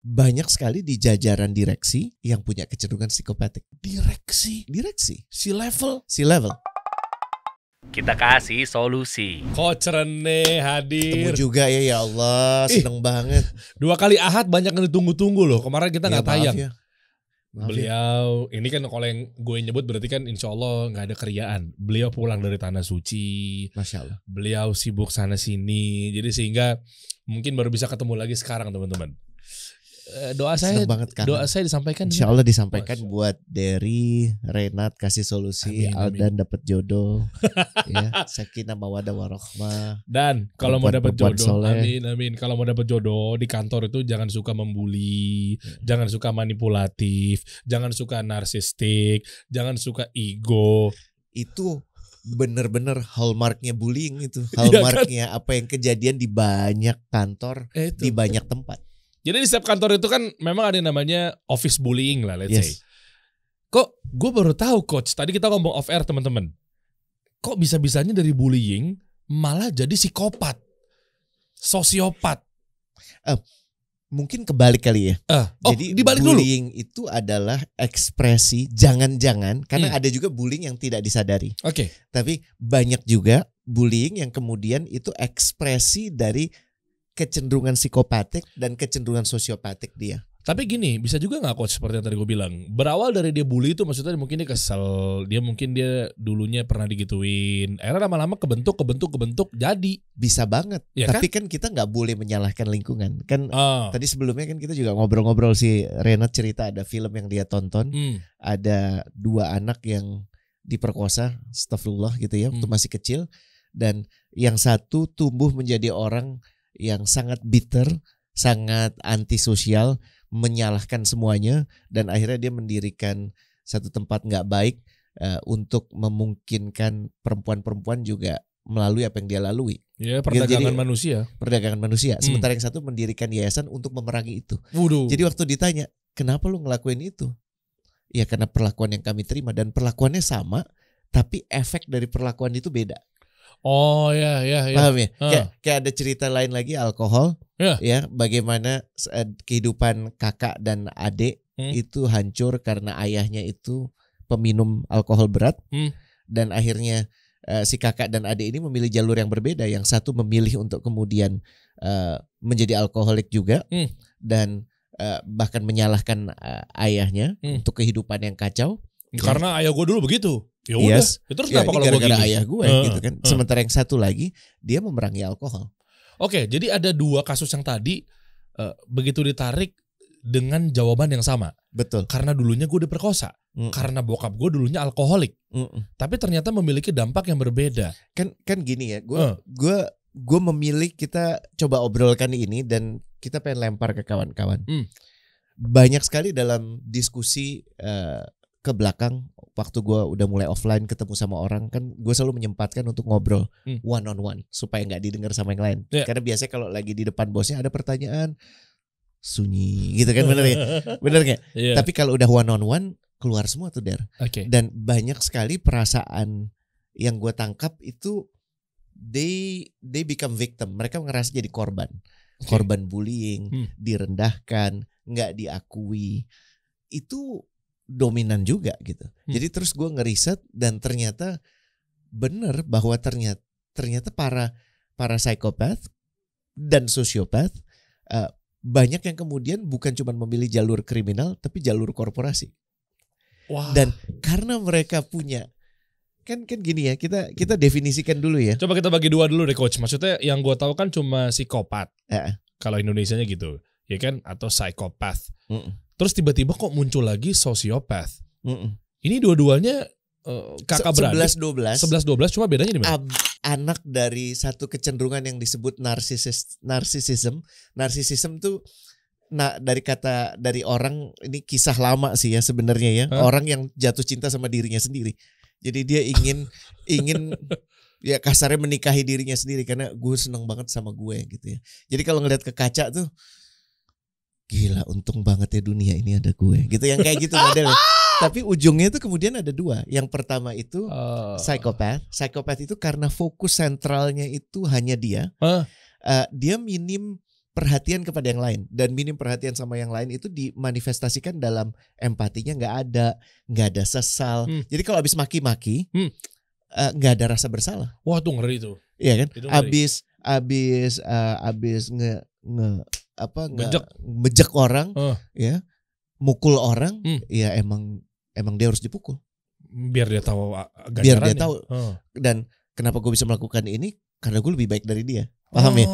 banyak sekali di jajaran direksi yang punya kecenderungan psikopatik. Direksi, Si level. Kita kasih solusi. Coach Rene hadir. Temu juga ya Allah, seneng banget. 2 kali Ahad banyak yang ditunggu-tunggu loh. Kemarin kita nggak tayang. Maaf ya. Beliau ini kan kalau yang gue nyebut berarti kan insya Allah nggak ada keriaan. Beliau pulang dari tanah suci. Masya Allah. Beliau sibuk sana sini. Jadi sehingga mungkin baru bisa ketemu lagi sekarang teman-teman. Doa saya disampaikan. Insya Allah disampaikan buat Derry, Renat kasih solusi, Amin. Aldan dapat jodoh, ya, Sakinah mawadah warahmah. Dan kalau mau dapat jodoh, soleh. amin. Kalau mau dapat jodoh di kantor itu jangan suka membuli, jangan suka manipulatif, jangan suka narsistik, jangan suka ego. Itu bener-bener hallmarknya bullying itu. Iya kan? Hallmarknya apa yang kejadian di banyak kantor, Itu. di banyak tempat. Jadi di setiap kantor itu kan memang ada yang namanya office bullying lah, let's say. Kok gue baru tahu coach, tadi kita ngomong off air teman-teman. Kok bisa-bisanya dari bullying malah jadi psikopat, sosiopat. Mungkin kebalik kali ya. Jadi dibalik dulu. bullying itu adalah ekspresi jangan-jangan, karena ada juga bullying yang tidak disadari. Oke. Tapi banyak juga bullying yang kemudian itu ekspresi dari kecenderungan psikopatik dan kecenderungan sosiopatik dia. Tapi gini, bisa juga nggak coach seperti yang tadi gue bilang, berawal dari dia bully itu maksudnya mungkin dia kesel, mungkin dia dulunya pernah digituin, akhirnya lama-lama kebentuk jadi. Bisa banget. Ya Tapi kan kita nggak boleh menyalahkan lingkungan. Kan Ah. tadi sebelumnya kan kita juga ngobrol-ngobrol, si Renat cerita ada film yang dia tonton, ada 2 anak yang diperkosa, astagfirullah gitu ya, waktu masih kecil, dan yang satu tumbuh menjadi orang yang sangat bitter, sangat antisosial, menyalahkan semuanya, dan akhirnya dia mendirikan satu tempat nggak baik untuk memungkinkan perempuan-perempuan juga melalui apa yang dia lalui. Ya, perdagangan manusia. Sementara yang satu mendirikan yayasan untuk memerangi itu. Waduh. Jadi waktu ditanya, kenapa lu ngelakuin itu? Ya karena perlakuan yang kami terima, dan perlakuannya sama, tapi efek dari perlakuan itu beda. Oh ya. Paham ya? Kayak ada cerita lain lagi, alkohol. Ya, bagaimana kehidupan kakak dan adik itu hancur karena ayahnya itu peminum alkohol berat. Dan akhirnya si kakak dan adik ini memilih jalur yang berbeda. Yang satu memilih untuk kemudian menjadi alkoholik juga, dan bahkan menyalahkan ayahnya untuk kehidupan yang kacau. Karena ayah gue dulu begitu. Ya udah. Terus kenapa kalau gue gara-gara gini? ayah gue gitu kan. Sementara yang satu lagi dia memerangi alkohol. Oke, jadi ada 2 kasus yang tadi begitu ditarik dengan jawaban yang sama. Betul. Karena dulunya gue diperkosa. Karena bokap gue dulunya alkoholik. Tapi ternyata memiliki dampak yang berbeda. Kan gini ya. Gue memilih kita coba obrolkan ini dan kita pengen lempar ke kawan-kawan. Banyak sekali dalam diskusi ke belakang, waktu gue udah mulai offline ketemu sama orang, kan gue selalu menyempatkan untuk ngobrol one on one supaya nggak didengar sama yang lain. Karena biasanya kalau lagi di depan bosnya ada pertanyaan sunyi gitu kan, bener ya? Bener nggak? Tapi kalau udah one on one keluar semua tuh Der. Dan banyak sekali perasaan yang gue tangkap itu they become victim. Mereka ngerasa jadi korban bullying, direndahkan, nggak diakui. Itu dominan juga gitu. Jadi terus gue ngeriset dan ternyata benar bahwa ternyata para psikopat dan sosiopat banyak yang kemudian bukan cuma memilih jalur kriminal tapi jalur korporasi. Wah. Dan karena mereka punya kan gini ya, kita definisikan dulu ya. Coba kita bagi 2 dulu deh coach. Maksudnya yang gue tahu kan cuma psikopat. Kalau Indonesianya gitu, ya kan, atau psikopat. Terus tiba-tiba kok muncul lagi sosiopath. Ini dua-duanya kakak beradik. 11-12 cuma bedanya di mana? Anak dari satu kecenderungan yang disebut narsisism. Narsisism tuh dari orang, ini kisah lama sih ya sebenarnya ya. Orang yang jatuh cinta sama dirinya sendiri. Jadi dia ingin ya kasarnya menikahi dirinya sendiri karena gue seneng banget sama gue gitu ya. Jadi kalau ngeliat ke kaca tuh, gila untung banget ya dunia ini ada gue gitu, yang kayak gitu modelnya. Tapi ujungnya itu kemudian ada 2. Yang pertama itu psikopat itu karena fokus sentralnya itu hanya dia. Dia minim perhatian kepada yang lain, dan minim perhatian sama yang lain itu dimanifestasikan dalam empatinya nggak ada sesal. Jadi kalau habis maki-maki nggak ada rasa bersalah. Wah, tuh ngeri tuh. Iya kan? Habis ngejek orang, ya, mukul orang, ya emang dia harus dipukul. Biar dia tahu ganjarannya. Biar dia tahu. Dan kenapa gue bisa melakukan ini? Karena gue lebih baik dari dia. Paham ya?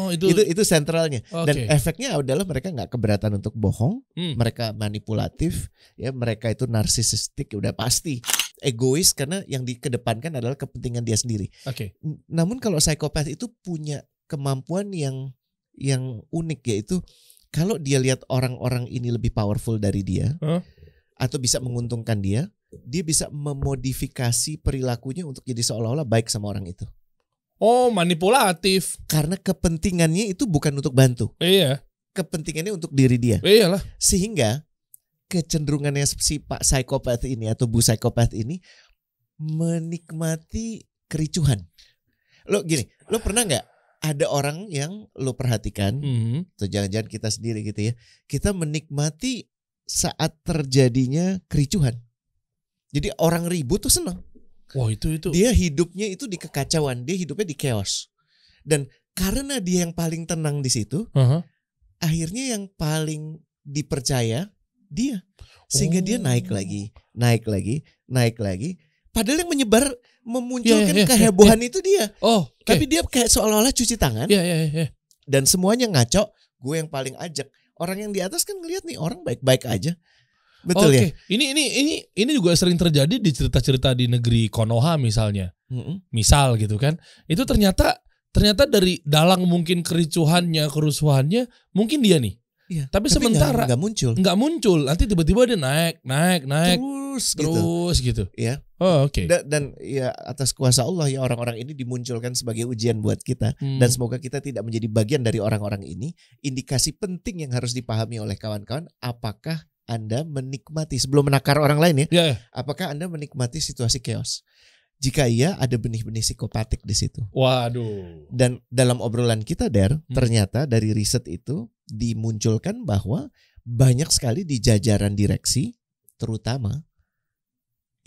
Itu sentralnya. Okay. Dan efeknya adalah mereka nggak keberatan untuk bohong, mereka manipulatif, ya, mereka itu narsisistik, udah pasti egois karena yang dikedepankan adalah kepentingan dia sendiri. Okay. Namun kalau psikopat itu punya kemampuan yang unik, yaitu kalau dia lihat orang-orang ini lebih powerful dari dia atau bisa menguntungkan dia bisa memodifikasi perilakunya untuk jadi seolah-olah baik sama orang itu. Oh, manipulatif. Karena kepentingannya itu bukan untuk bantu. Iya. Kepentingannya untuk diri dia. Iyalah. Sehingga kecenderungannya si Pak psikopat ini atau Bu psikopat ini menikmati kericuhan. Lo pernah nggak ada orang yang lo perhatikan, atau jangan-jangan kita sendiri gitu ya, kita menikmati saat terjadinya kericuhan. Jadi orang ribut tuh senang. Wah, itu. Dia hidupnya itu di kekacauan, dia hidupnya di chaos. Dan karena dia yang paling tenang di situ, akhirnya yang paling dipercaya dia. Sehingga dia naik lagi. Padahal yang memunculkan kehebohan itu dia. Tapi dia kayak seolah-olah cuci tangan. Dan semuanya ngaco, gue yang paling ajak. Orang yang di atas kan ngelihat nih orang baik-baik aja. Betul ya. Ini juga sering terjadi di cerita-cerita di negeri Konoha misalnya. Misal gitu kan. Itu ternyata dari dalang mungkin kericuhannya, kerusuhannya mungkin dia nih. Iya, tapi sementara nggak muncul. Nanti tiba-tiba dia naik terus gitu. Ya. Oke. Dan ya atas kuasa Allah ya orang-orang ini dimunculkan sebagai ujian buat kita. Dan semoga kita tidak menjadi bagian dari orang-orang ini. Indikasi penting yang harus dipahami oleh kawan-kawan, apakah Anda menikmati sebelum menakar orang lain ya? Apakah Anda menikmati situasi chaos? Jika iya, ada benih-benih psikopatik di situ. Waduh. Dan dalam obrolan kita, ternyata dari riset itu dimunculkan bahwa banyak sekali di jajaran direksi, terutama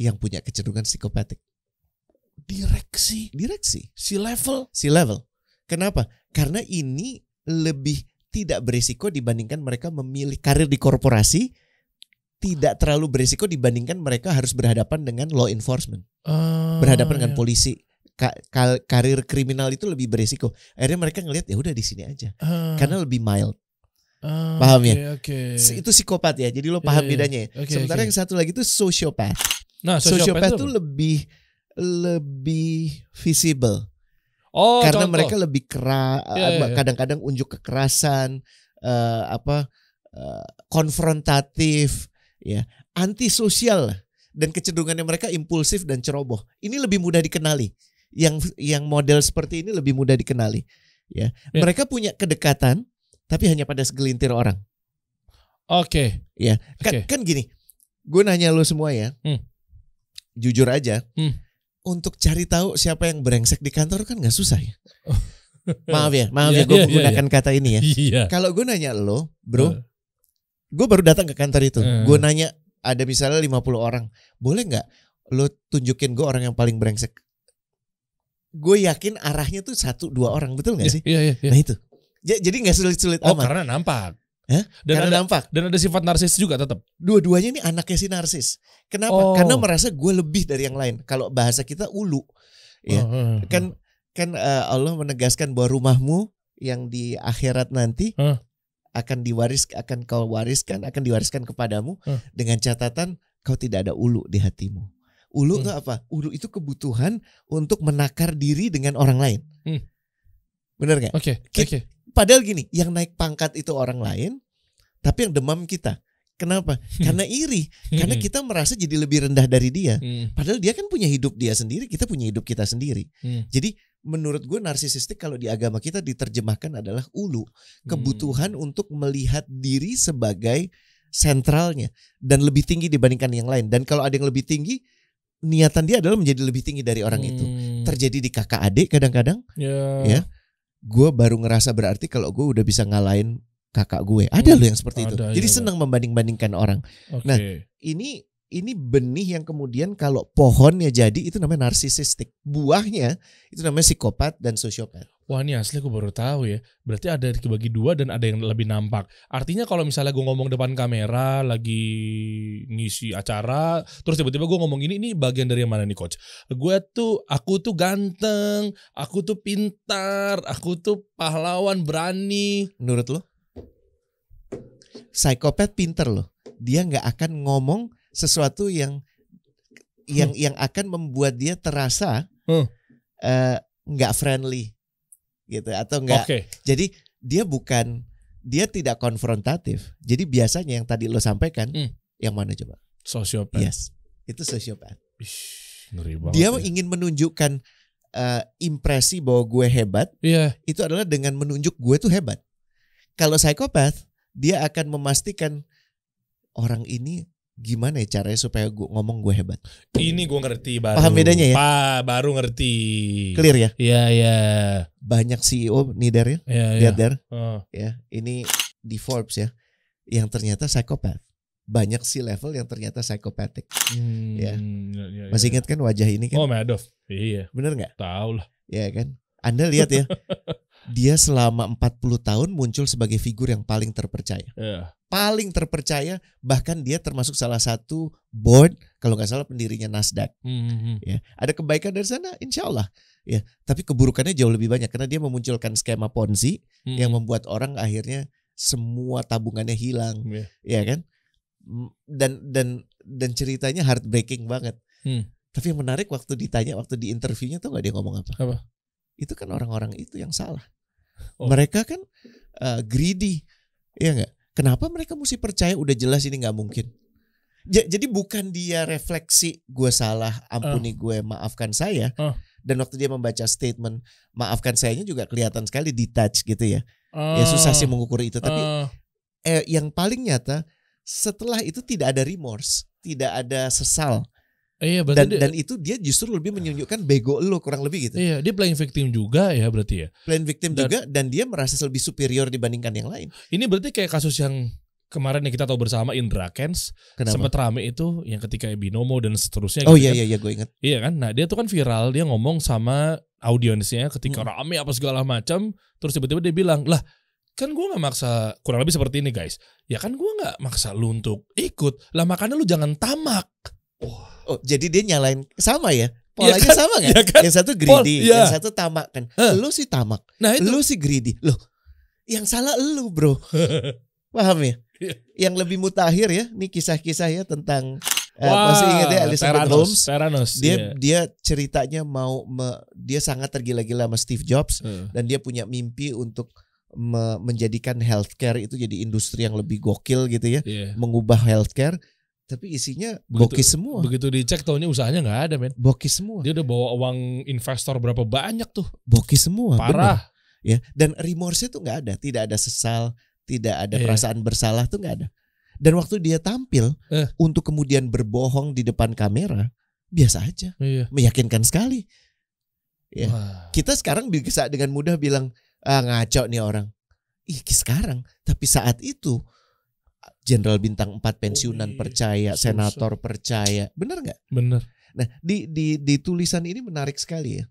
yang punya kecenderungan psikopatik. Direksi. C-level. Kenapa? Karena ini lebih tidak berisiko dibandingkan mereka memilih karir di korporasi. Tidak terlalu berisiko dibandingkan mereka harus berhadapan dengan law enforcement, berhadapan dengan polisi. Karir kriminal itu lebih berisiko. Akhirnya mereka ngelihat ya udah di sini aja, karena lebih mild. Paham ya? Itu psikopat ya. Jadi lo paham bedanya ya. Sementara yang satu lagi itu sociopath. Nah, sociopath itu lebih visible. Karena mereka lebih kadang-kadang unjuk kekerasan, konfrontatif. Ya, antisosial dan kecenderungannya mereka impulsif dan ceroboh. Ini lebih mudah dikenali. Yang model seperti ini lebih mudah dikenali. Ya, mereka punya kedekatan, tapi hanya pada segelintir orang. Ya, kan gini. Gue nanya lo semua ya, jujur aja, untuk cari tahu siapa yang brengsek di kantor kan nggak susah ya. Maaf ya, gue menggunakan kata ini ya. Kalau gue nanya lo, bro. Gue baru datang ke kantor itu. Gue nanya ada misalnya 50 orang. Boleh gak lo tunjukin gue orang yang paling brengsek? Gue yakin arahnya tuh 1-2 orang. Betul gak sih? Iya. Nah itu. Jadi gak sulit-sulit amat. Karena nampak. Karena nampak. Dan ada sifat narsis juga tetap. Dua-duanya ini anaknya si narsis. Kenapa? Karena merasa gue lebih dari yang lain. Kalau bahasa kita ulu. Ya. Kan Allah menegaskan bahwa rumahmu yang di akhirat nanti akan kau wariskan kepadamu dengan catatan kau tidak ada ulu di hatimu. Ulu itu apa? Ulu itu kebutuhan untuk menakar diri dengan orang lain. Benar nggak? Oke. Padahal gini, yang naik pangkat itu orang lain, tapi yang demam kita. Kenapa? Karena iri. Karena kita merasa jadi lebih rendah dari dia. Padahal dia kan punya hidup dia sendiri, kita punya hidup kita sendiri. Jadi menurut gue narsisistik kalau di agama kita diterjemahkan adalah ulu. Kebutuhan untuk melihat diri sebagai sentralnya. Dan lebih tinggi dibandingkan yang lain. Dan kalau ada yang lebih tinggi, niatan dia adalah menjadi lebih tinggi dari orang itu. Terjadi di kakak adik kadang-kadang. Ya. gue baru ngerasa berarti kalau gue udah bisa ngalahin kakak gue. Ada loh yang seperti itu. Jadi senang membanding-bandingkan orang. Nah, ini benih yang kemudian kalau pohonnya jadi itu namanya narsisistik. Buahnya itu namanya psikopat dan sosiopat. Wah, ini asli aku baru tahu ya. Berarti ada dibagi dua dan ada yang lebih nampak. Artinya kalau misalnya gue ngomong depan kamera lagi ngisi acara, terus tiba-tiba gue ngomong ini bagian dari yang mana nih coach? Aku tuh ganteng, aku tuh pintar, aku tuh pahlawan berani. Menurut lo? Psikopat pinter loh. Dia nggak akan ngomong sesuatu yang akan membuat dia terasa nggak friendly. Gitu atau enggak. Jadi dia tidak konfrontatif. Jadi biasanya yang tadi lo sampaikan yang mana coba? Sosiopat. Yes, itu sosiopat. Ngeri banget. Dia ingin menunjukkan impresi bahwa gue hebat. Itu adalah dengan menunjuk gue tuh hebat. Kalau psikopat, dia akan memastikan orang ini gimana ya caranya supaya gue ngomong gue hebat. Ini gue ngerti baru. Paham bedanya ya? Baru ngerti. Clear ya? Iya. Banyak CEO nih der ya. Lihat der. Ya, ini di Forbes ya. Yang ternyata psikopat. Banyak C-level yang ternyata psikopatik. Masih ingat kan wajah ini kan? Oh, Madoff. Iya. Bener nggak? Tahu lah. Ya kan? Anda lihat ya. Dia selama 40 tahun muncul sebagai figur yang paling terpercaya. Paling terpercaya, bahkan dia termasuk salah satu board, kalau nggak salah pendirinya Nasdaq. Ya, ada kebaikan dari sana, insya Allah. Ya, tapi keburukannya jauh lebih banyak karena dia memunculkan skema Ponzi yang membuat orang akhirnya semua tabungannya hilang, ya kan? Dan ceritanya heartbreaking banget. Tapi yang menarik waktu di interviewnya tuh nggak dia ngomong apa? Itu kan orang-orang itu yang salah. Mereka kan greedy, ya nggak? Kenapa mereka mesti percaya udah jelas ini nggak mungkin? Jadi bukan dia refleksi gue salah, ampuni gue, maafkan saya. Dan waktu dia membaca statement maafkan sayanya juga kelihatan sekali detach gitu ya. Ya susah sih mengukur itu. Tapi yang paling nyata setelah itu tidak ada remorse, tidak ada sesal. Iya, dan itu dia justru lebih menunjukkan bego lo kurang lebih gitu. Iya, dia playing victim juga ya berarti ya. Playing victim juga dan dia merasa lebih superior dibandingkan yang lain. Ini berarti kayak kasus yang kemarin yang kita tahu bersama Indra Kents. Sempat rame itu yang ketika Binomo dan seterusnya. Oh gitu iya gue ingat. Iya kan. Nah dia tuh kan viral, dia ngomong sama audiensnya ketika rame apa segala macam. Terus tiba-tiba dia bilang lah kan gue gak maksa, kurang lebih seperti ini guys. Ya kan gue gak maksa lu untuk ikut. Lah makanya lu jangan tamak. Oh jadi dia nyalain sama ya? Polanya ya kan? Sama kan? Ya kan? Yang satu greedy, yang satu tamak kan. Lu sih tamak, lu sih greedy. Loh, yang salah lu bro. Paham ya? Yang lebih mutakhir ya, nih kisah-kisah ya tentang masih ingat ya Elizabeth Holmes. Dia ceritanya dia sangat tergila-gila sama Steve Jobs dan dia punya mimpi untuk menjadikan healthcare itu jadi industri yang lebih gokil gitu ya, mengubah healthcare. Tapi isinya bokis semua. Begitu dicek tahunnya usahanya nggak ada men. Bokis semua. Dia udah bawa uang investor berapa banyak tuh. Bokis semua. Parah. Bener. Ya. Dan remorse itu nggak ada. Tidak ada sesal. Tidak ada perasaan bersalah tuh nggak ada. Dan waktu dia tampil untuk kemudian berbohong di depan kamera, biasa aja. Meyakinkan sekali. Ya. Kita sekarang bisa dengan mudah bilang ngaco nih orang. Sekarang. Tapi saat itu Jenderal bintang 4 pensiunan percaya, senator percaya, benar nggak? Benar. Nah di tulisan ini menarik sekali ya,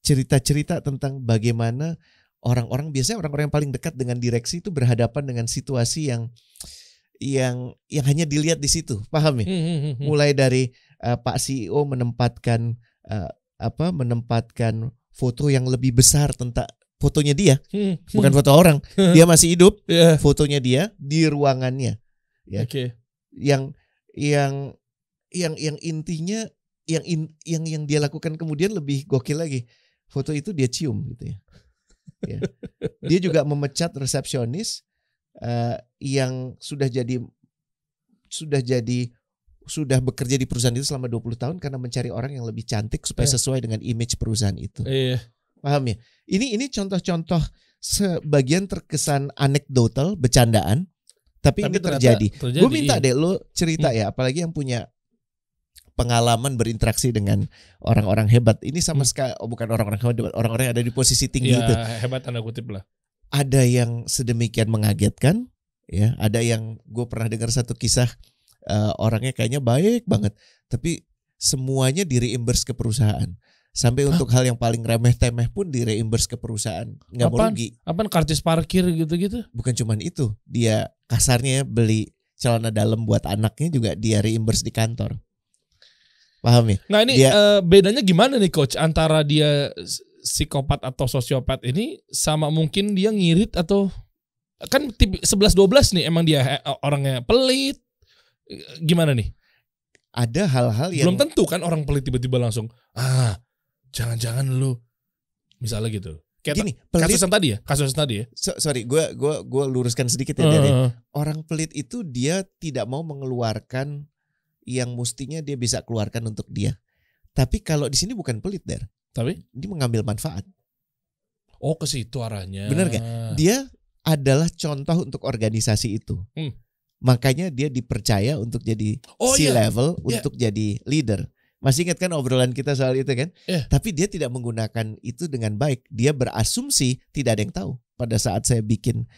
cerita-cerita tentang bagaimana biasanya orang-orang yang paling dekat dengan direksi itu berhadapan dengan situasi yang hanya dilihat di situ, paham ya? Mulai dari Pak CEO menempatkan foto yang lebih besar tentang fotonya dia, bukan foto orang. Dia masih hidup. Fotonya dia di ruangannya. Ya. Yang intinya yang dia lakukan kemudian lebih gokil lagi. Foto itu dia cium gitu ya. Dia juga memecat resepsionis yang sudah bekerja di perusahaan itu selama 20 tahun karena mencari orang yang lebih cantik supaya sesuai dengan image perusahaan itu. Paham ya? Ini contoh-contoh sebagian terkesan anekdotal, bercandaan, tapi ini terjadi. Gue minta deh lo cerita ya, apalagi yang punya pengalaman berinteraksi dengan orang-orang hebat. Ini sama sekali bukan orang-orang hebat, orang-orang yang ada di posisi tinggi itu. Hebat tanda kutip lah. Ada yang sedemikian mengagetkan, ya. Ada yang gue pernah dengar satu kisah orangnya kayaknya baik banget, tapi semuanya di-reimburse ke perusahaan. Sampai untuk hal yang paling remeh-temeh pun di-reimburse ke perusahaan. Nggak mau rugi. Apaan karcis parkir gitu-gitu? Bukan cuman itu. Dia kasarnya beli celana dalam buat anaknya juga dia reimburse di kantor. Paham ya? Nah ini bedanya gimana nih coach antara dia psikopat atau sosiopat ini sama mungkin dia ngirit atau kan 11-12 nih emang dia orangnya pelit. Gimana nih? Ada hal-hal yang belum tentu kan orang pelit tiba-tiba langsung jangan-jangan lu misalnya gitu. Kayak gini, pelit, kasus tadi ya. Sorry, gue luruskan sedikit ya dari orang pelit itu dia tidak mau mengeluarkan yang mestinya dia bisa keluarkan untuk dia. Tapi kalau di sini bukan pelit, Der. Tapi dia mengambil manfaat. Oh, ke situ arahnya. Benar gak? Dia adalah contoh untuk organisasi itu. Makanya dia dipercaya untuk jadi C-level, untuk jadi leader. Masih ingat kan obrolan kita soal itu kan? Tapi dia tidak menggunakan itu dengan baik. Dia berasumsi tidak ada yang tahu. Pada saat saya bikin,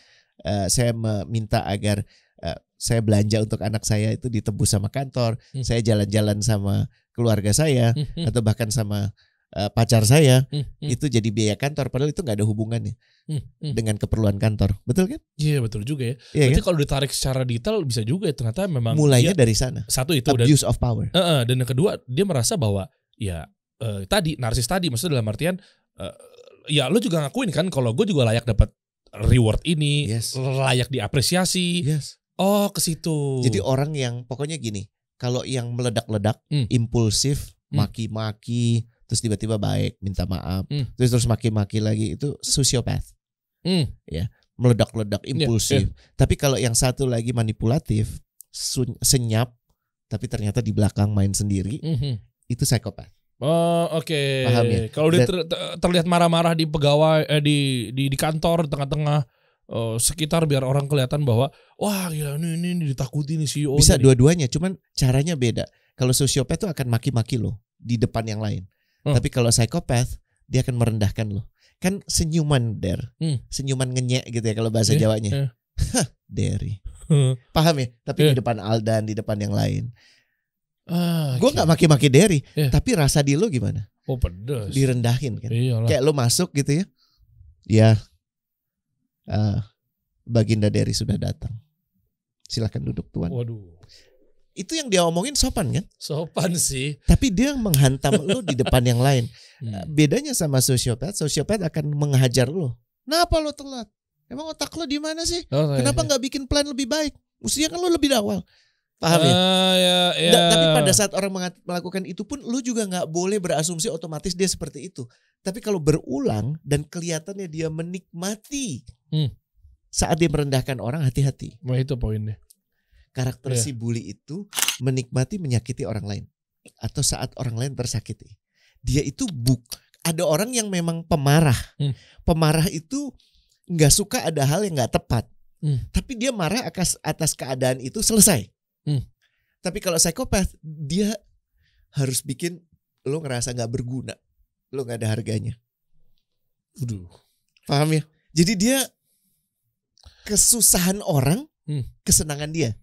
saya meminta agar saya belanja untuk anak saya itu ditebus sama kantor. Saya jalan-jalan sama keluarga saya atau bahkan sama pacar saya itu jadi biaya kantor. Padahal itu nggak ada hubungannya dengan keperluan kantor. Betul kan? Iya betul juga ya. Berarti kan? Kalau ditarik secara detail bisa juga ya. Ternyata memang mulainya dari sana. Satu itu abuse of power. Dan yang kedua dia merasa bahwa tadi narsis tadi maksudnya dalam artian ya lo juga ngakuin kan kalau gue juga layak dapat reward ini, layak diapresiasi. Oh ke situ. Jadi orang yang pokoknya gini, kalau yang meledak-ledak, impulsif, maki-maki, terus tiba-tiba baik, minta maaf, terus maki-maki lagi, itu sosiopat. Ya, meledak-ledak, impulsif. Tapi kalau yang satu lagi manipulatif, senyap, tapi ternyata di belakang main sendiri, itu psikopat. Oh oke. Paham ya? Kalau dia terlihat marah-marah di pegawai di kantor tengah-tengah sekitar biar orang kelihatan bahwa wah gila ini ditakuti nih CEO. Bisa dua-duanya, cuman caranya beda. Kalau sosiopat itu akan maki-maki lo di depan yang lain. Tapi kalau psikopat dia akan merendahkan lo. Kan senyuman senyuman ngenyek gitu ya kalau bahasa Jawanya. Deri. Paham ya? Tapi di depan Aldan, di depan yang lain. Gue nggak maki-maki Deri, tapi rasa di lo gimana? Oh pedas. Direndahin kan? Iyalah. Kayak lo masuk gitu ya. Ya. Baginda Deri sudah datang. Silakan duduk tuan. Waduh. Itu yang dia omongin sopan kan? Sopan sih. Tapi dia menghantam lo di depan yang lain. Bedanya sama sosiopat akan menghajar lo. Kenapa lo telat? Emang otak lo di mana sih? Kenapa nggak bikin plan lebih baik? Mestinya kan lo lebih awal. Paham ya? Tapi pada saat orang melakukan itu pun lo juga nggak boleh berasumsi otomatis dia seperti itu. Tapi kalau berulang dan kelihatannya dia menikmati saat dia merendahkan orang, hati-hati. Wah itu poinnya. Karakter si bully itu menikmati menyakiti orang lain atau saat orang lain tersakiti. Dia itu ada orang yang memang pemarah. Pemarah itu nggak suka ada hal yang nggak tepat. Tapi dia marah atas keadaan itu selesai. Tapi kalau psikopat dia harus bikin lo ngerasa nggak berguna, lo nggak ada harganya. Paham ya? Jadi dia kesusahan orang, kesenangan dia.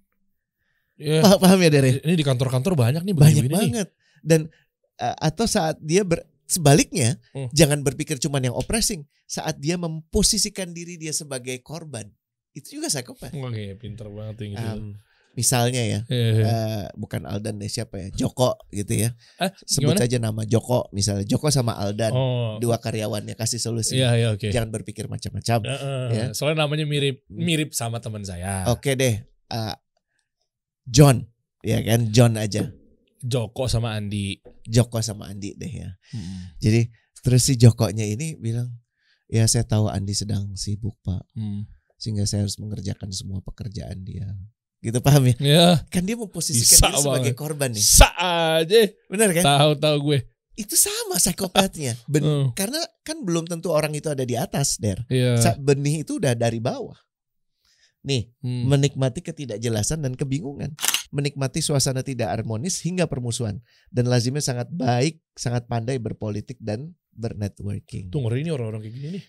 Paham ya Dere? Ini di kantor-kantor banyak nih. Banyak banget. Dan atau saat dia sebaliknya, jangan berpikir cuman yang oppressing. Saat dia memposisikan diri dia sebagai korban, itu juga psikopat. Oke, pinter banget yang gitu. Misalnya ya, bukan Aldan deh, siapa ya, Joko gitu ya. Sebut gimana? aja nama Joko misalnya. Joko sama Aldan, dua karyawannya, kasih solusi. Okay. Jangan berpikir macam-macam. Ya. Soalnya namanya mirip sama teman saya. Oke deh, John, ya kan, John aja. Joko sama Andi. Joko sama Andi deh ya. Jadi terus si Jokonya ini bilang, ya saya tahu Andi sedang sibuk Pak, sehingga saya harus mengerjakan semua pekerjaan dia. Gitu, paham ya? Kan dia memposisikan diri sebagai korban nih. Bisa aja. Benar kan? Tahu gue. Itu sama psikopatnya. Karena kan belum tentu orang itu ada di atas, Der. Yeah. Benih itu udah dari bawah. Nih, menikmati ketidakjelasan dan kebingungan, menikmati suasana tidak harmonis hingga permusuhan, dan lazimnya sangat baik, sangat pandai berpolitik dan bernetworking. Tuh ngeri ini orang-orang kayak gini nih.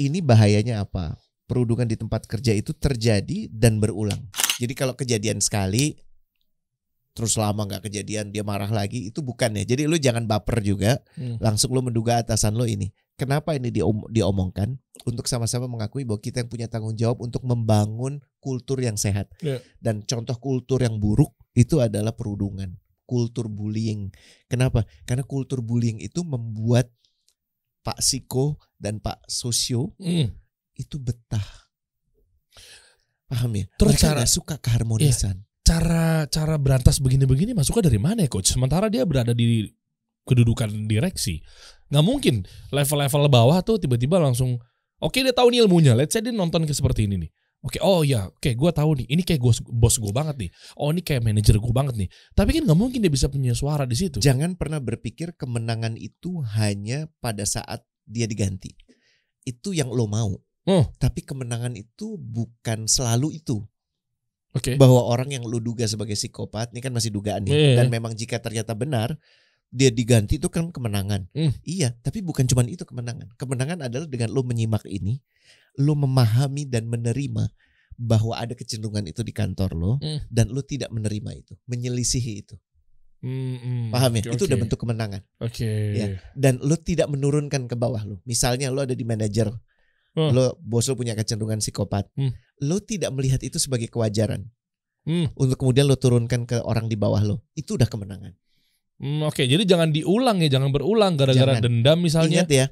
Ini bahayanya apa? Perundungan di tempat kerja itu terjadi dan berulang. Jadi kalau kejadian sekali, terus lama nggak kejadian, dia marah lagi, itu bukan ya. Jadi lu jangan baper juga, langsung lu menduga atasan lu ini. Kenapa ini diomongkan? Untuk sama-sama mengakui bahwa kita yang punya tanggung jawab untuk membangun kultur yang sehat. Dan contoh kultur yang buruk itu adalah perundungan, kultur bullying. Kenapa? Karena kultur bullying itu membuat Pak Siko dan Pak Sosio itu betah. Paham ya? Terus mereka gak suka keharmonisan. Cara berantas begini-begini masuknya dari mana ya coach? Sementara dia berada di kedudukan direksi. Nggak mungkin level-level bawah tuh tiba-tiba langsung oke, dia tahu nih ilmunya. Let's say dia nonton ke seperti ini nih. Oke, oh ya, oke, gue tahu nih. Ini kayak bos gue banget nih. Oh, ini kayak manajer gue banget nih. Tapi kan nggak mungkin dia bisa punya suara di situ. Jangan pernah berpikir kemenangan itu hanya pada saat dia diganti. Itu yang lo mau. Tapi kemenangan itu bukan selalu itu. Bahwa orang yang lo duga sebagai psikopat, ini kan masih dugaan nih. Dan memang jika ternyata benar, dia diganti itu kan kemenangan. Iya, tapi bukan cuma itu kemenangan. Kemenangan adalah dengan lo menyimak ini, lo memahami dan menerima bahwa ada kecenderungan itu di kantor lo, dan lo tidak menerima itu, menyelisihi itu. Paham ya? Itu udah bentuk kemenangan. Ya. Dan lo tidak menurunkan ke bawah lo. Misalnya lo ada di manajer, lo bos lo punya kecenderungan psikopat, lo tidak melihat itu sebagai kewajaran. Untuk kemudian lo turunkan ke orang di bawah lo, itu udah kemenangan. Jadi jangan diulang ya, jangan berulang gara-gara dendam misalnya. Ingat ya,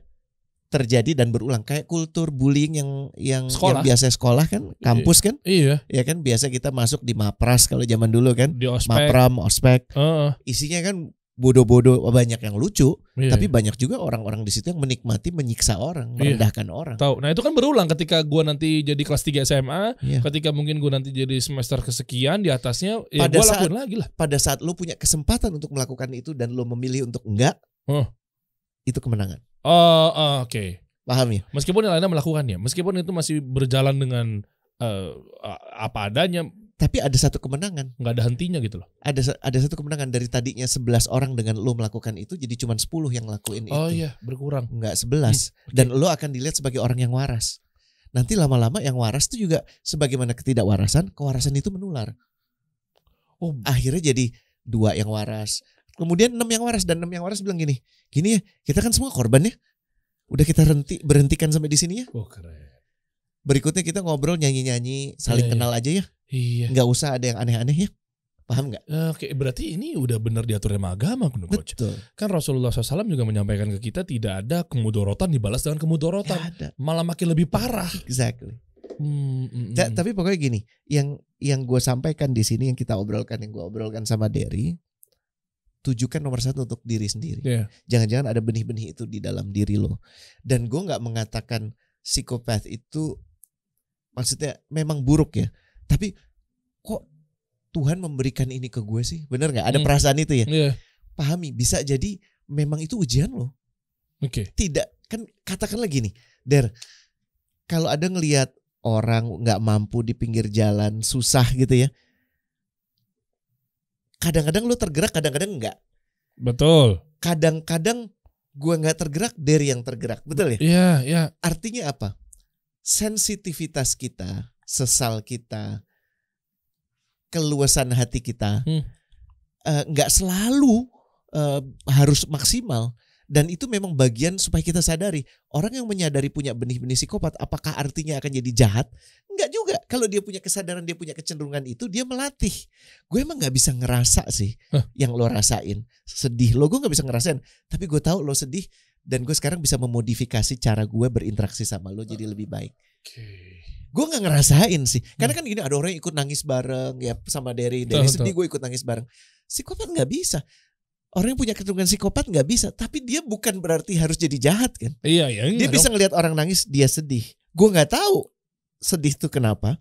terjadi dan berulang. Kayak kultur bullying yang biasa sekolah kan, kampus kan. Iya. Ya kan biasa kita masuk di Mapras kalau zaman dulu kan. Di ospek. Mapram, ospek. Isinya kan bodoh-bodoh, banyak yang lucu, tapi banyak juga orang-orang di situ yang menikmati menyiksa orang, merendahkan orang. Tahu. Nah, itu kan berulang ketika gua nanti jadi kelas 3 SMA, ketika mungkin gua nanti jadi semester kesekian di atasnya, ya gua lakuin lagi lah. Pada saat lu punya kesempatan untuk melakukan itu dan lu memilih untuk enggak, itu kemenangan. Oke. Paham ya? Meskipun yang lainnya melakukannya, meskipun itu masih berjalan dengan apa adanya, tapi ada satu kemenangan. Nggak ada hentinya gitu loh. Ada satu kemenangan dari tadinya 11 orang dengan lo melakukan itu jadi cuma 10 yang lakuin itu. Oh iya, berkurang. Enggak 11. Dan lo akan dilihat sebagai orang yang waras. Nanti lama-lama yang waras itu juga sebagaimana ketidakwarasan, kewarasan itu menular. Akhirnya jadi 2 yang waras. Kemudian 6 yang waras, dan 6 yang waras bilang gini ya, kita kan semua korban ya. Udah kita berhentikan sampai di sini ya. Keren. Berikutnya kita ngobrol, nyanyi-nyanyi, saling kenal aja ya. Iya. Nggak usah ada yang aneh-aneh ya. Paham nggak? Oke, berarti ini udah benar diatur sama agama, Coach. Betul. Kan Rasulullah SAW juga menyampaikan ke kita tidak ada kemudorotan dibalas dengan kemudorotan. Malah makin lebih parah. Exactly. Tapi pokoknya gini, yang gue sampaikan di sini, yang gue obrolkan sama Derry, tujukan nomor 1 untuk diri sendiri. Jangan-jangan ada benih-benih itu di dalam diri lo. Dan gue nggak mengatakan psikopat itu maksudnya memang buruk ya. Tapi kok Tuhan memberikan ini ke gue sih? Bener gak? Ada perasaan itu ya? Pahami, bisa jadi memang itu ujian lo. Tidak, kan katakanlah gini, Der, kalau ada ngelihat orang gak mampu di pinggir jalan, susah gitu ya, kadang-kadang lo tergerak, kadang-kadang enggak. Betul. Kadang-kadang gue gak tergerak, Der yang tergerak. Betul ya? Iya. Artinya apa? Sensitivitas kita, sesal kita, keluasan hati kita nggak selalu harus maksimal. Dan itu memang bagian supaya kita sadari. Orang yang menyadari punya benih-benih psikopat, apakah artinya akan jadi jahat? Enggak juga. Kalau dia punya kesadaran, dia punya kecenderungan itu, dia melatih. Gue emang gak bisa ngerasa sih yang lo rasain. Sedih lo, gue gak bisa ngerasain. Tapi gue tahu lo sedih, dan gue sekarang bisa memodifikasi cara gue berinteraksi sama lo jadi lebih baik. Gue gak ngerasain sih. Karena kan gini, ada orang yang ikut nangis bareng ya sama Derry sedih, gue ikut nangis bareng. Psikopat gak bisa. Orang yang punya kecenderungan psikopat gak bisa. Tapi dia bukan berarti harus jadi jahat kan. Iya. Dia bisa ngelihat orang nangis, dia sedih. Gue gak tahu sedih itu kenapa.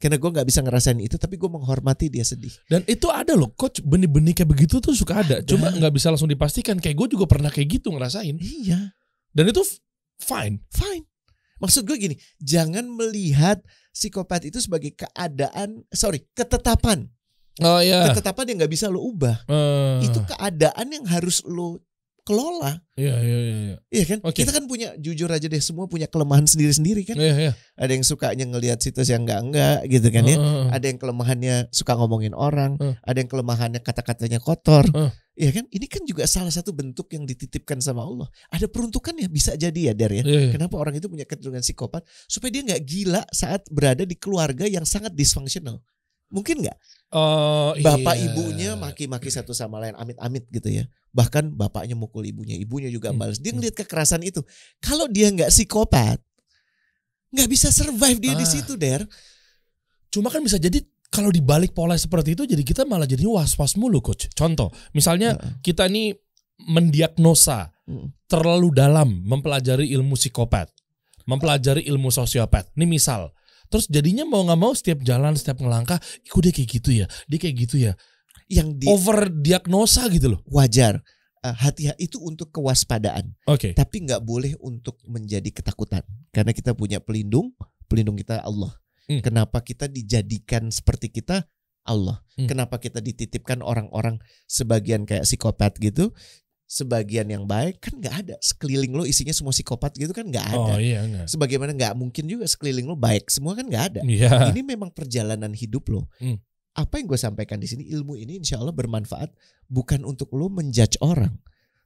Karena gue gak bisa ngerasain itu, tapi gue menghormati dia sedih. Dan itu ada loh, Coach, benih-benih kayak begitu tuh suka ada. Cuma gak bisa langsung dipastikan. Kayak gue juga pernah kayak gitu ngerasain. Iya. Dan itu fine. Maksud gue gini, jangan melihat psikopat itu sebagai ketetapan. Oh iya. Ketetapan yang nggak bisa lo ubah. Itu keadaan yang harus lo kelola. Iya. Iya kan? Okay. Kita kan punya, jujur aja deh, semua punya kelemahan sendiri-sendiri kan. Iya. Ada yang sukanya ngelihat situs yang enggak gitu kan ya. Ada yang kelemahannya suka ngomongin orang. Ada yang kelemahannya kata-katanya kotor. Iya kan? Ini kan juga salah satu bentuk yang dititipkan sama Allah. Ada peruntukan ya, bisa jadi ya Der ya. Kenapa orang itu punya kecenderungan psikopat? Supaya dia nggak gila saat berada di keluarga yang sangat disfungsional. Mungkin nggak? Bapak ibunya maki-maki satu sama lain, amit-amit gitu ya. Bahkan bapaknya mukul ibunya juga balas. Dia ngelihat kekerasan itu. Kalau dia nggak psikopat, nggak bisa survive dia di situ Der. Cuma kan bisa jadi kalau dibalik pola seperti itu, jadi kita malah jadi was-was mulu, Coach. Contoh, misalnya kita nih mendiagnosa terlalu dalam mempelajari ilmu psikopat, mempelajari ilmu sosiopat. Ini misal, terus jadinya mau nggak mau setiap jalan, setiap ngelangkah, kok dia kayak gitu ya, dia kayak gitu ya. Yang over diagnosa gitu loh. Wajar. Hati-hati itu untuk kewaspadaan. Oke. Tapi nggak boleh untuk menjadi ketakutan. Karena kita punya pelindung kita Allah. Kenapa kita dijadikan seperti kita? Allah. Kenapa kita dititipkan orang-orang sebagian kayak psikopat gitu, sebagian yang baik? Kan nggak ada. Sekeliling lo isinya semua psikopat gitu kan nggak ada. Oh iya, enggak. Sebagaimana nggak mungkin juga sekeliling lo baik semua kan nggak ada. Yeah. Ini memang perjalanan hidup lo. Apa yang gue sampaikan di sini, ilmu ini insya Allah bermanfaat bukan untuk lo menjudge orang,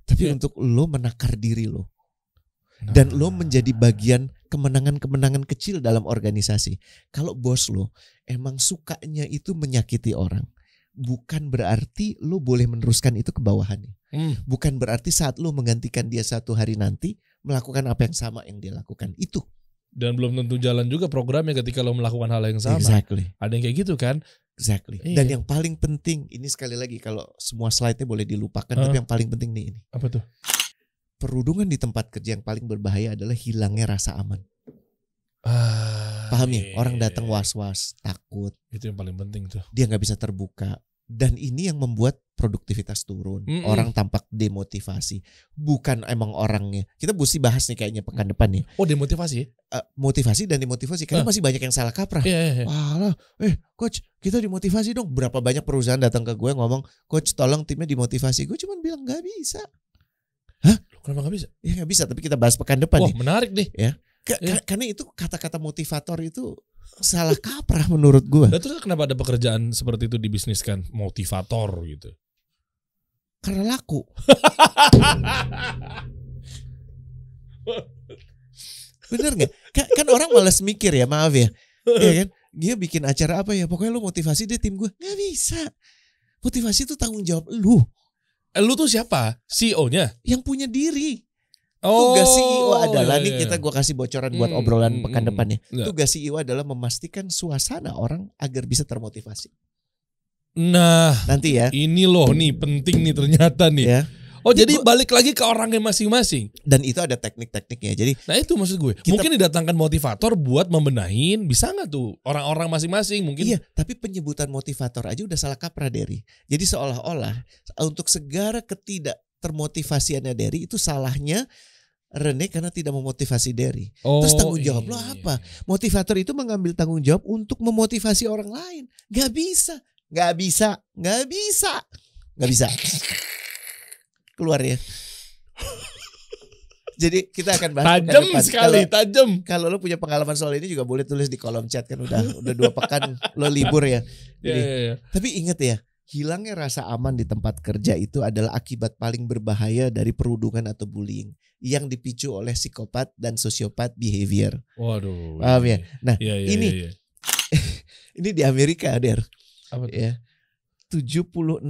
tapi untuk lo menakar diri lo. Dan lo menjadi bagian kemenangan-kemenangan kecil dalam organisasi. Kalau bos lo emang sukanya itu menyakiti orang, bukan berarti lo boleh meneruskan itu ke bawahannya. Bukan berarti saat lo menggantikan dia satu hari nanti melakukan apa yang sama yang dia lakukan itu. Dan belum tentu jalan juga programnya ketika lo melakukan hal yang sama. Exactly. Ada yang kayak gitu kan? Exactly. Dan yang paling penting, ini sekali lagi kalau semua slide-nya boleh dilupakan, tapi yang paling penting nih ini. Apa tuh? Perundungan di tempat kerja yang paling berbahaya adalah hilangnya rasa aman. Paham ya? Orang datang was-was, takut. Itu yang paling penting tuh. Dia nggak bisa terbuka. Dan ini yang membuat produktivitas turun. Orang tampak demotivasi. Bukan emang orangnya. Kita mesti bahas nih kayaknya pekan depan nih. Oh, demotivasi? Motivasi dan demotivasi. Karena masih banyak yang salah kaprah. Walah, coach, kita dimotivasi dong. Berapa banyak perusahaan datang ke gue ngomong, coach tolong timnya dimotivasi. Gue cuma bilang nggak bisa. Hah? Kenapa nggak bisa? Ya nggak bisa. Tapi kita bahas pekan depan nih. Menarik nih. Ya. Karena itu kata-kata motivator itu salah kaprah menurut gue. Nah, terus kenapa ada pekerjaan seperti itu dibisniskan, motivator gitu? Karena laku. Bener nggak? Kan orang malas mikir ya, maaf ya. Ya kan? Dia bikin acara apa ya? Pokoknya lu motivasi deh tim gue. Nggak bisa. Motivasi itu tanggung jawab lu. Lu tuh siapa? CEO-nya? Yang punya diri. Tugas CEO adalah nih kita gue kasih bocoran buat obrolan pekan depannya. Tugas CEO adalah memastikan suasana orang agar bisa termotivasi. Nah, nanti ya. Ini loh nih penting nih ternyata nih. Ya. Oh jadi balik lagi ke orangnya masing-masing. Dan itu ada teknik-tekniknya. Jadi, nah itu maksud gue. Mungkin didatangkan motivator buat membenahin, bisa nggak tuh orang-orang masing-masing mungkin? Iya, tapi penyebutan motivator aja udah salah kaprah Dery. Jadi seolah-olah untuk segala termotivasiannya Dery itu salahnya Rene karena tidak memotivasi Dery. Terus tanggung jawab lo apa? Motivator itu mengambil tanggung jawab untuk memotivasi orang lain. Gak bisa. Keluar ya. Jadi kita akan bahas tajam sekali, tajam. Kalau lo punya pengalaman soal ini juga boleh tulis di kolom chat kan udah 2 pekan lo libur ya. Jadi, tapi ingat ya, hilangnya rasa aman di tempat kerja itu adalah akibat paling berbahaya dari perundungan atau bullying yang dipicu oleh psikopat dan sosiopat behavior. Waduh. Paham ya? Nah, ini ini di Amerika, Der. Apa tuh? Ya. 76,3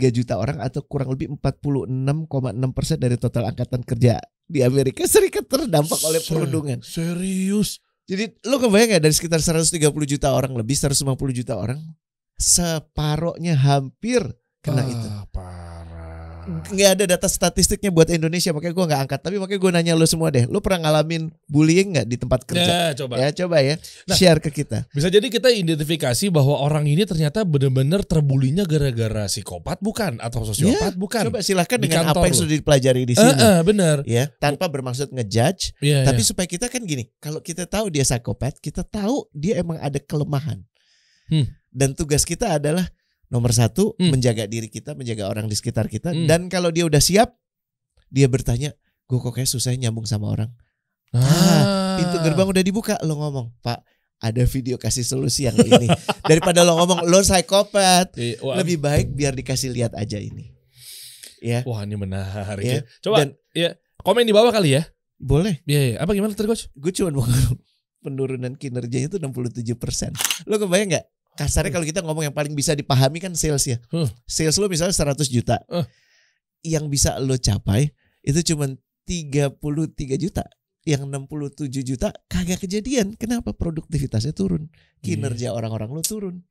juta orang atau kurang lebih 46,6% dari total angkatan kerja di Amerika Serikat terdampak oleh perundungan. Serius? Jadi lo kebayang gak dari sekitar 130 juta orang lebih 150 juta orang separohnya hampir kena itu. Parah. nggak ada data statistiknya buat Indonesia, makanya gue nggak angkat. Tapi makanya gue nanya lo semua deh, lo pernah ngalamin bullying nggak di tempat kerja? Coba ya, share ke kita. Bisa jadi kita identifikasi bahwa orang ini ternyata benar-benar terbulinya gara-gara psikopat bukan atau sosiopat bukan. Coba silahkan dengan apa yang sudah dipelajari di sini. Benar. Ya, tanpa bermaksud ngejudge, tapi supaya kita kan gini, kalau kita tahu dia psikopat, kita tahu dia emang ada kelemahan. Dan tugas kita adalah nomor 1, menjaga diri kita, menjaga orang di sekitar kita. Dan kalau dia udah siap, dia bertanya, gue kok kayak susah nyambung sama orang. Pintu gerbang udah dibuka, lo ngomong, Pak, ada video kasih solusi yang ini. Daripada lo ngomong, lo psikopat. Lebih baik biar dikasih lihat aja ini. Ya. Wah, ini menarik ya. Coba komen di bawah kali ya. Boleh. Iya. Apa gimana Coach? Gue cuma mau penurunan kinerjanya itu 67%. Lo kebayang gak? Kasarnya kalau kita ngomong yang paling bisa dipahami kan sales ya. Sales lo misalnya 100 juta. Yang bisa lo capai itu cuma 33 juta. Yang 67 juta kagak kejadian. Kenapa? Produktivitasnya turun. Kinerja orang-orang lo turun.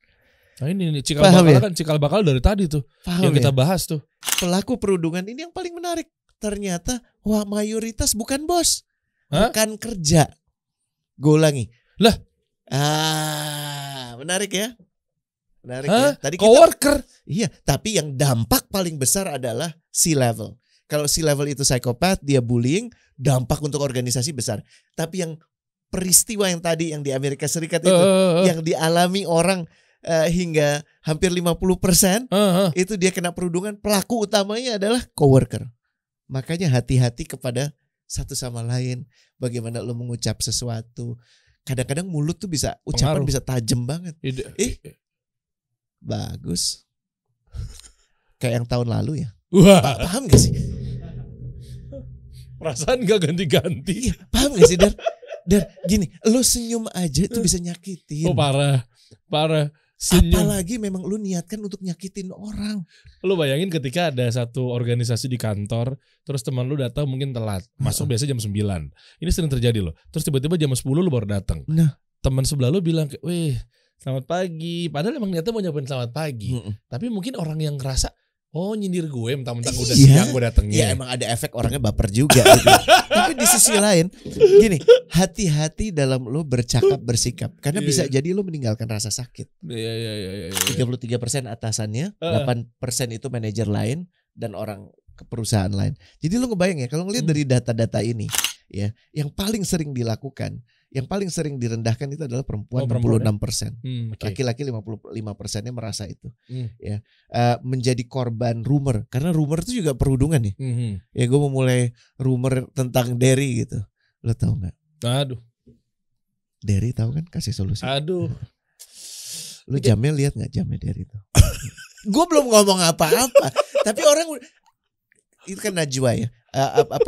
Nah ini cikal bakal kan cikal bakal dari tadi tuh. Yang kita bahas tuh. Pelaku perundungan ini yang paling menarik. Ternyata mayoritas bukan bos. Bukan kerja. Gue ulangi. Lah. Menarik ya. Menarik ya. Tadi coworker. Iya, tapi yang dampak paling besar adalah C-level. Kalau C-level itu psikopat, dia bullying, dampak untuk organisasi besar. Tapi yang peristiwa yang tadi yang di Amerika Serikat itu yang dialami orang hingga hampir 50%, itu dia kena perundungan, pelaku utamanya adalah coworker. Makanya hati-hati kepada satu sama lain, bagaimana lo mengucap sesuatu. Kadang-kadang mulut tuh bisa, ucapan bisa tajam banget. Bagus. Kayak yang tahun lalu ya. Paham gak sih? Perasaan gak ganti-ganti. Paham gak sih? Dan gini, lo senyum aja itu bisa nyakitin. Parah. Senyum. Apalagi memang lu niatkan untuk nyakitin orang. Lu bayangin ketika ada satu organisasi di kantor, terus teman lu datang mungkin telat, masuk biasa jam 9. Ini sering terjadi loh. Terus tiba-tiba jam 10 lu baru datang. Teman sebelah lu bilang, "Wih, selamat pagi." Padahal emang niatnya mau nyapain selamat pagi. Tapi mungkin orang yang ngerasa, oh nyindir gue, mentang-mentang udah siang gue datengnya. Iya emang ada efek orangnya baper juga gitu. Tapi di sisi lain gini, hati-hati dalam lo bercakap bersikap. Karena bisa jadi lo meninggalkan rasa sakit. 33% atasannya, 8% itu manajer lain dan orang ke perusahaan lain. Jadi lo ngebayang ya, kalau ngelihat dari data-data ini ya, yang paling sering dilakukan, yang paling sering direndahkan itu adalah perempuan 66%. Laki-laki 55%-nya merasa itu. Ya, menjadi korban rumor. Karena rumor itu juga perundungan nih. Ya gue mau mulai rumor tentang Derry gitu. Lo tau gak? Aduh. Derry tahu kan kasih solusi. Aduh. Lo jamnya lihat gak jamnya Derry itu? Gue belum ngomong apa-apa. Tapi orang itu kan najwa ya.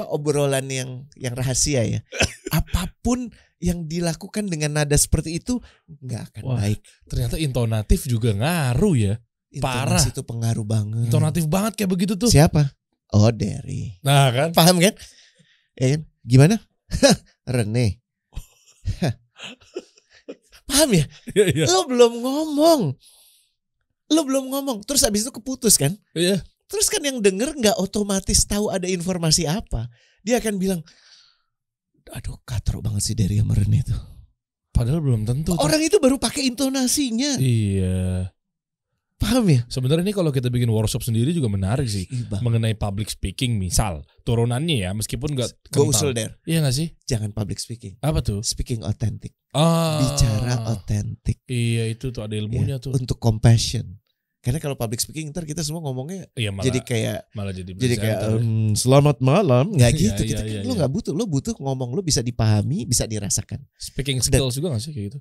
Obrolan yang rahasia ya. Apapun yang dilakukan dengan nada seperti itu nggak akan baik. Ternyata intonatif juga ngaruh ya. Parah. Intonasi itu pengaruh banget. Intonatif banget kayak begitu tuh. Siapa? Oh, Derry. Nah kan. Paham kan? Ya kan? Gimana? Rene. Paham ya? Ya. Lo belum ngomong. Terus habis itu keputus kan? Iya. Terus kan yang denger nggak otomatis tahu ada informasi apa. Dia akan bilang, aduh katrok banget sih Derry sama Rene itu. Padahal belum tentu. Orang itu baru pakai intonasinya. Iya. Paham ya? Sebenarnya ini kalau kita bikin workshop sendiri juga menarik sih. Mengenai public speaking misal. Turunannya ya meskipun gak kental. Go usul der. Iya gak sih? Jangan public speaking. Apa tuh? Speaking authentic. Bicara otentik. Iya itu tuh ada ilmunya tuh. Untuk compassion. Karena kalau public speaking ntar kita semua ngomongnya jadi kayak selamat malam, nggak gitu. Lo nggak butuh, lo butuh ngomong lo bisa dipahami, bisa dirasakan. Speaking skills juga nggak sih kayak gitu?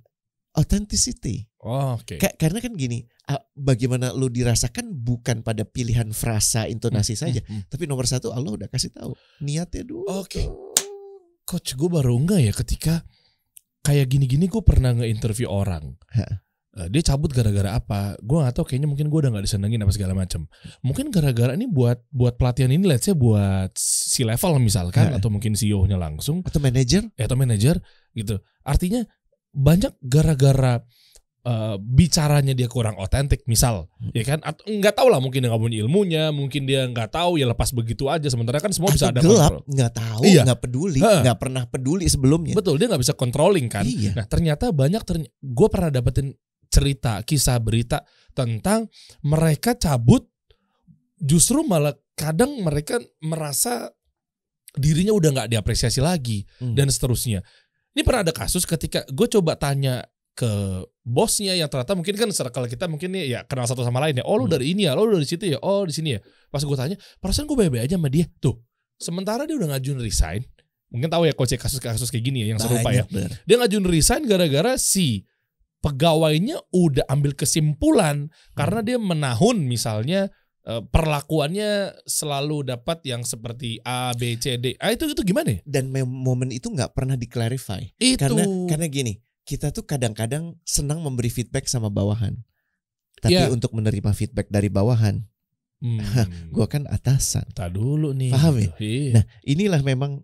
Authenticity. Oke. Karena kan gini, bagaimana lo dirasakan bukan pada pilihan frasa intonasi saja, tapi nomor satu Allah udah kasih tahu niatnya dulu. Oke. Coach, gue baru enggak ya ketika kayak gini-gini gue pernah nge-interview orang. Dia cabut gara-gara apa? Gue gak tahu, kayaknya mungkin gue udah gak disenengin apa segala macam. Mungkin gara-gara ini buat pelatihan ini let's say buat C-level misalkan, atau mungkin CEO-nya langsung, atau manajer gitu. Artinya banyak gara-gara bicaranya dia kurang otentik misal, ya kan? Atau nggak tahu lah, mungkin dia nggak punya ilmunya, mungkin dia nggak tahu ya lepas begitu aja. Sementara kan semua bisa ada gelap, kontrol. nggak tahu, nggak peduli, nggak pernah peduli sebelumnya. Betul, dia nggak bisa controlling kan. Iya. Nah ternyata gue pernah dapetin cerita, kisah berita tentang mereka cabut, justru malah kadang mereka merasa dirinya udah nggak diapresiasi lagi dan seterusnya. Ini pernah ada kasus ketika gue coba tanya ke bosnya yang ternyata mungkin kan circle kita mungkin ya kenal satu sama lain ya. Oh lu dari ini ya, lu dari situ ya, oh di sini ya. Pas gue tanya, perasaan gue baik-baik aja sama dia. Tuh, sementara dia udah ngajuin resign. Mungkin tahu ya coach kasus-kasus kayak gini ya yang serupa ya. Dia ngajuin resign gara-gara si pegawainya udah ambil kesimpulan karena dia menahun misalnya perlakuannya selalu dapat yang seperti A, B, C, D. Itu gimana ya? Dan momen itu nggak pernah di-clarify. Karena gini, kita tuh kadang-kadang senang memberi feedback sama bawahan. Tapi untuk menerima feedback dari bawahan, gua kan atasan. Tak dulu nih. Paham ya? Iya. Nah, inilah memang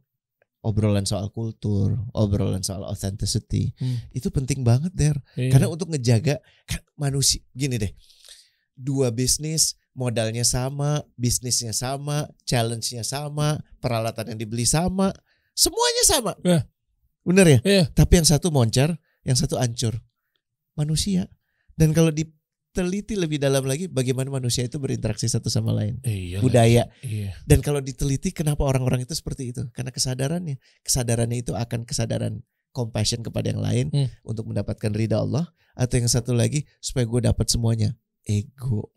obrolan soal kultur, obrolan soal authenticity. Itu penting banget, Der. Iya. Karena untuk ngejaga kan manusia, gini deh. Dua bisnis, modalnya sama, bisnisnya sama, challenge-nya sama, peralatan yang dibeli sama, semuanya sama. Bener ya? Tapi yang satu moncer, yang satu hancur. Manusia. Dan kalau diteliti lebih dalam lagi, bagaimana manusia itu berinteraksi satu sama lain. Budaya. Dan kalau diteliti kenapa orang-orang itu seperti itu? Karena kesadarannya itu akan kesadaran compassion kepada yang lain untuk mendapatkan ridha Allah. Atau yang satu lagi, supaya gue dapat semuanya. Ego.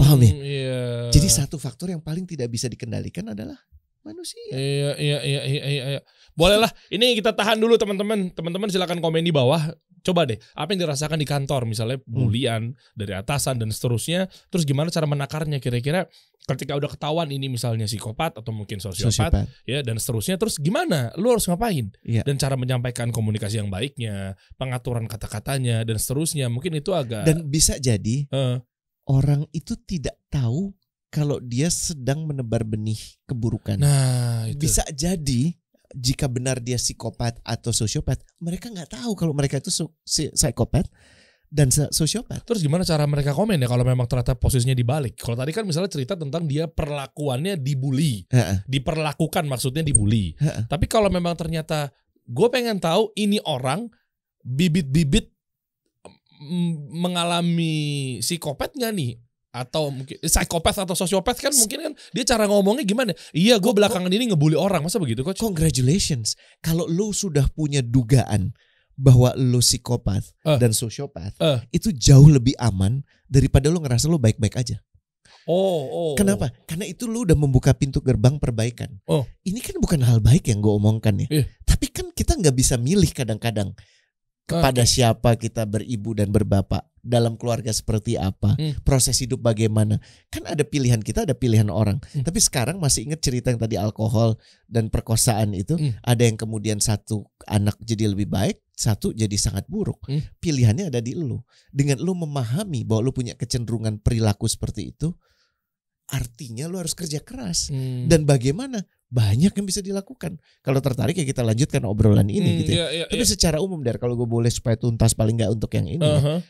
Paham ya? Jadi satu faktor yang paling tidak bisa dikendalikan adalah manusia. Iya. Bolehlah. Ini kita tahan dulu teman-teman. Teman-teman silakan komen di bawah. Coba deh, apa yang dirasakan di kantor, misalnya bulian dari atasan dan seterusnya. Terus gimana cara menakarnya kira-kira ketika udah ketahuan ini misalnya psikopat atau mungkin sosiopat. Ya dan seterusnya. Terus gimana? Lu harus ngapain? Dan cara menyampaikan komunikasi yang baiknya, pengaturan kata-katanya dan seterusnya. Mungkin itu agak. Dan bisa jadi orang itu tidak tahu kalau dia sedang menebar benih keburukan. Nah, itu. Bisa jadi jika benar dia psikopat atau sosiopat, mereka nggak tahu kalau mereka itu psikopat dan sosiopat. Terus gimana cara mereka komen ya kalau memang ternyata posisinya dibalik? Kalau tadi kan misalnya cerita tentang dia perlakuannya dibully, diperlakukan maksudnya dibully. Tapi kalau memang ternyata gue pengen tahu ini orang bibit-bibit mengalami psikopat nggak nih? Atau mungkin psikopat atau sosiopat kan mungkin kan dia cara ngomongnya gimana? Iya, gue belakangan ini ngebully orang, masa begitu coach? Congratulations, kalau lu sudah punya dugaan bahwa lu psikopat dan sosiopat, itu jauh lebih aman daripada lu ngerasa lu baik-baik aja. Kenapa? Karena itu lu udah membuka pintu gerbang perbaikan. Ini kan bukan hal baik yang gue omongkan ya. Tapi kan kita nggak bisa milih kadang-kadang kepada siapa kita beribu dan berbapak, dalam keluarga seperti apa, proses hidup bagaimana. Kan ada pilihan kita, ada pilihan orang. Tapi sekarang masih ingat cerita yang tadi alkohol dan perkosaan itu, ada yang kemudian satu anak jadi lebih baik, satu jadi sangat buruk. Pilihannya ada di lu. Dengan lu memahami bahwa lu punya kecenderungan perilaku seperti itu, artinya lu harus kerja keras. Dan bagaimana? Banyak yang bisa dilakukan. Kalau tertarik ya kita lanjutkan obrolan ini gitu. Tapi secara umum, Dar, kalau gue boleh supaya tuntas paling nggak untuk yang ini.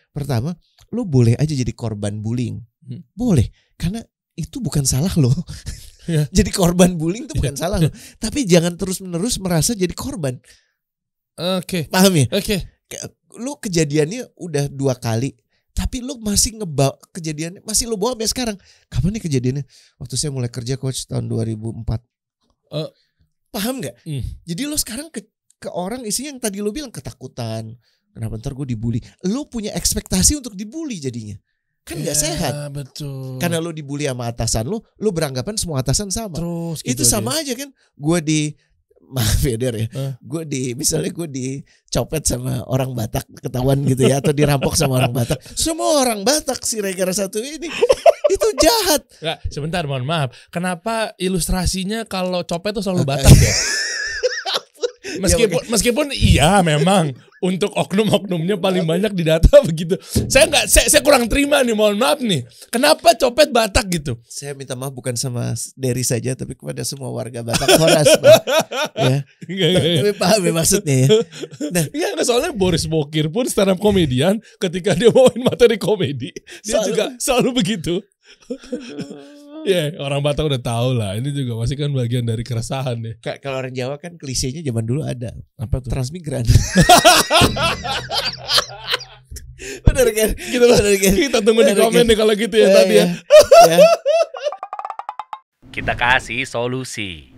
Pertama, lu boleh aja jadi korban bullying. Boleh, karena itu bukan salah lo. Jadi korban bullying itu bukan salah lo. Tapi jangan terus-menerus merasa jadi korban. Paham ya? Lu kejadiannya udah 2 kali. Tapi lu masih kejadiannya masih lu bawa sampai sekarang. Kapan nih kejadiannya? Waktu saya mulai kerja coach tahun 2004. Paham nggak? Jadi lu sekarang ke orang isinya yang tadi lu bilang ketakutan. Kenapa ntar gue dibully? Lu punya ekspektasi untuk dibully jadinya. Kan nggak sehat. Betul. Karena lu dibully sama atasan lu beranggapan semua atasan sama. Terus itu gitu sama aja kan. Maaf ya Der ya, misalnya gue dicopet sama orang Batak ketahuan gitu ya, atau dirampok sama orang Batak. Semua orang Batak si Regar satu ini itu jahat. Nggak, sebentar mohon maaf. Kenapa ilustrasinya kalau copet tuh selalu Batak ya? Meskipun iya memang untuk oknum-oknumnya paling banyak di data begitu. Saya kurang terima nih, mohon maaf nih. Kenapa copet Batak gitu? Saya minta maaf bukan sama Derry saja, tapi kepada semua warga Batak Horas. Ya. Tapi paham ya maksudnya ya. Nah, soalnya Boris Bokir pun stand up komedian, ketika dia bawain materi komedi, dia juga selalu begitu. Ya, orang Batak udah tahu lah. Ini juga masih kan bagian dari keresahan ya. Kalau orang Jawa kan klisenya zaman dulu ada. Apa tuh? Transmigran. Bener kan? Kita tunggu di komen nih kalau gitu ya tadi ya. Kita kasih solusi.